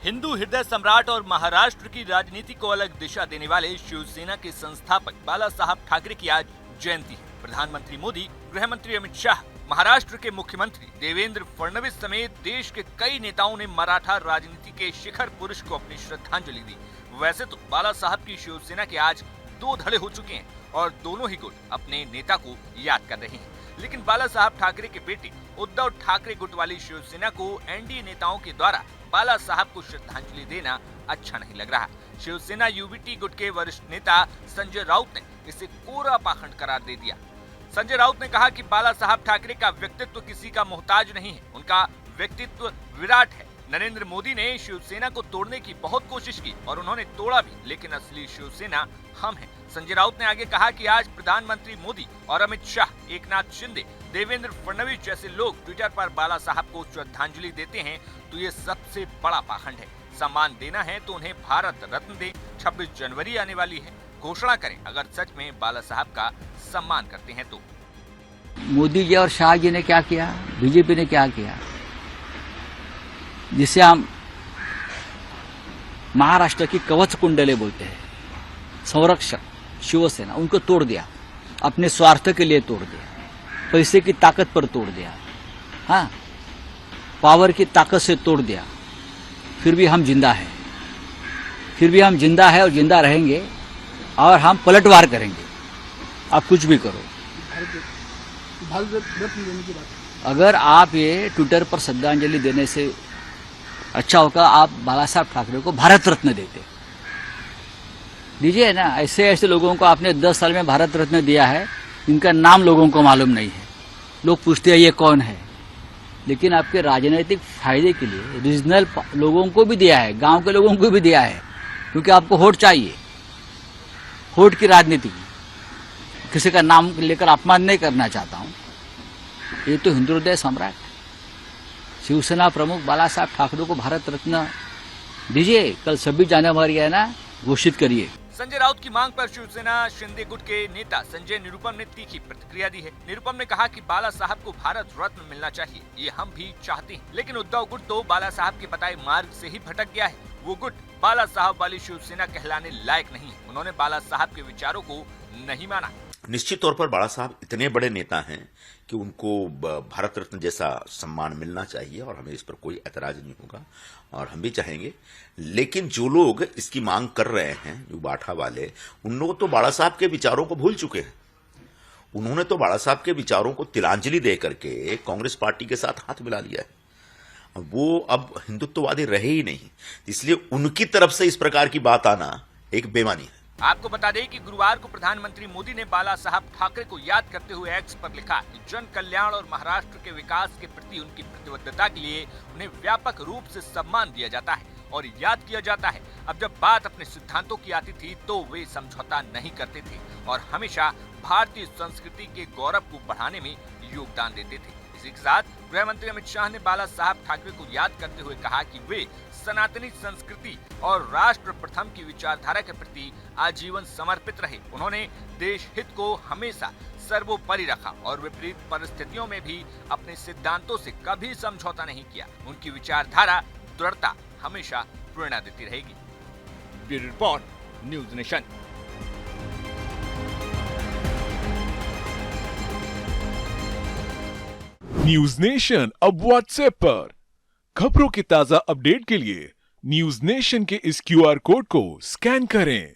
हिंदू हृदय सम्राट और महाराष्ट्र की राजनीति को अलग दिशा देने वाले शिवसेना के संस्थापक बाला साहब ठाकरे की आज जयंती है। प्रधानमंत्री मोदी, गृह मंत्री अमित शाह, महाराष्ट्र के मुख्यमंत्री देवेंद्र फडणवीस समेत देश के कई नेताओं ने मराठा राजनीति के शिखर पुरुष को अपनी श्रद्धांजलि दी। वैसे तो बाला साहब की शिवसेना के आज दो धड़े हो चुके हैं और दोनों ही गुट अपने नेता को याद कर रहे हैं, लेकिन बाला साहब ठाकरे के बेटे उद्धव ठाकरे गुट वाली शिवसेना को एनडीए नेताओं के द्वारा बाला साहब को श्रद्धांजलि देना अच्छा नहीं लग रहा। शिवसेना यूबीटी गुट के वरिष्ठ नेता संजय राउत ने इसे कोरा पाखंड करार दे दिया। संजय राउत ने कहा कि बाला साहब ठाकरे का व्यक्तित्व किसी का मोहताज नहीं है, उनका व्यक्तित्व विराट है। नरेंद्र मोदी ने शिवसेना को तोड़ने की बहुत कोशिश की और उन्होंने तोड़ा भी, लेकिन असली शिवसेना हम हैं। संजय राउत ने आगे कहा कि आज प्रधानमंत्री मोदी और अमित शाह, एकनाथ शिंदे, देवेंद्र फडणवीस जैसे लोग ट्विटर पर बाला साहब को श्रद्धांजलि देते हैं तो ये सबसे बड़ा पाखंड है। सम्मान देना है तो उन्हें भारत रत्न दे। 26 जनवरी आने वाली है, घोषणा करें अगर सच में बाला साहब का सम्मान करते हैं तो। मोदी जी और शाह जी ने क्या किया, बीजेपी ने क्या किया, जिसे हम महाराष्ट्र की कवच कुंडले बोलते हैं, संरक्षक शिवसेना, उनको तोड़ दिया, अपने स्वार्थ के लिए तोड़ दिया, पैसे की ताकत पर तोड़ दिया, हाँ, पावर की ताकत से तोड़ दिया। फिर भी हम जिंदा हैं, फिर भी हम जिंदा है और जिंदा रहेंगे और हम पलटवार करेंगे। आप कुछ भी करो, अगर आप ये ट्विटर पर श्रद्धांजलि देने से अच्छा होगा आप बाला साहब ठाकरे को भारत रत्न देते दीजिए ना। ऐसे ऐसे लोगों को आपने 10 साल में भारत रत्न दिया है, इनका नाम लोगों को मालूम नहीं है। लोग पूछते हैं ये कौन है, लेकिन आपके राजनीतिक फायदे के लिए रीजनल लोगों को भी दिया है, गांव के लोगों को भी दिया है, क्योंकि आपको वोट चाहिए। वोट की राजनीति, किसी का नाम लेकर अपमान नहीं करना चाहता हूं। ये तो हिंदू हृदय सम्राट शिवसेना प्रमुख बाला साहब ठाकरे को भारत रत्न दीजिए। कल 26 जनवरी है ना, घोषित करिए। संजय राउत की मांग पर शिवसेना शिंदे गुट के नेता संजय निरुपम ने तीखी प्रतिक्रिया दी है। निरुपम ने कहा कि बाला साहब को भारत रत्न मिलना चाहिए, ये हम भी चाहते हैं, लेकिन उद्धव गुट तो बाला साहब के बताए मार्ग से ही भटक गया है। वो गुट बाला साहब वाली शिवसेना कहलाने लायक नहीं है। उन्होंने बाला साहब के विचारों को नहीं माना। निश्चित तौर पर बाला साहब इतने बड़े नेता हैं कि उनको भारत रत्न जैसा सम्मान मिलना चाहिए और हमें इस पर कोई ऐतराज नहीं होगा और हम भी चाहेंगे। लेकिन जो लोग इसकी मांग कर रहे हैं, जो बाठा वाले, उन लोग तो बाला साहब के विचारों को भूल चुके हैं। उन्होंने तो बाला साहब के विचारों को तिलांजलि दे करके कांग्रेस पार्टी के साथ हाथ मिला लिया है। वो अब हिंदुत्ववादी रहे ही नहीं, इसलिए उनकी तरफ से इस प्रकार की बात आना एक बेईमानी है। आपको बता दें कि गुरुवार को प्रधानमंत्री मोदी ने बाला साहब ठाकरे को याद करते हुए एक्स पर लिखा कि जन कल्याण और महाराष्ट्र के विकास के प्रति उनकी प्रतिबद्धता के लिए उन्हें व्यापक रूप से सम्मान दिया जाता है और याद किया जाता है। अब जब बात अपने सिद्धांतों की आती थी तो वे समझौता नहीं करते थे और हमेशा भारतीय संस्कृति के गौरव को बढ़ाने में योगदान देते थे। इसी के साथ गृह मंत्री अमित शाह ने बाला साहब ठाकरे को याद करते हुए कहा कि वे सनातनी संस्कृति और राष्ट्र प्रथम की विचारधारा के प्रति आजीवन समर्पित रहे। उन्होंने देश हित को हमेशा सर्वोपरि रखा और विपरीत परिस्थितियों में भी अपने सिद्धांतों से कभी समझौता नहीं किया। उनकी विचारधारा, दृढ़ता हमेशा प्रेरणा देती रहेगी। Bureau report, news nation. News nation अब व्हाट्सएप पर खबरों के ताजा अपडेट के लिए न्यूज नेशन के इस QR कोड को स्कैन करें।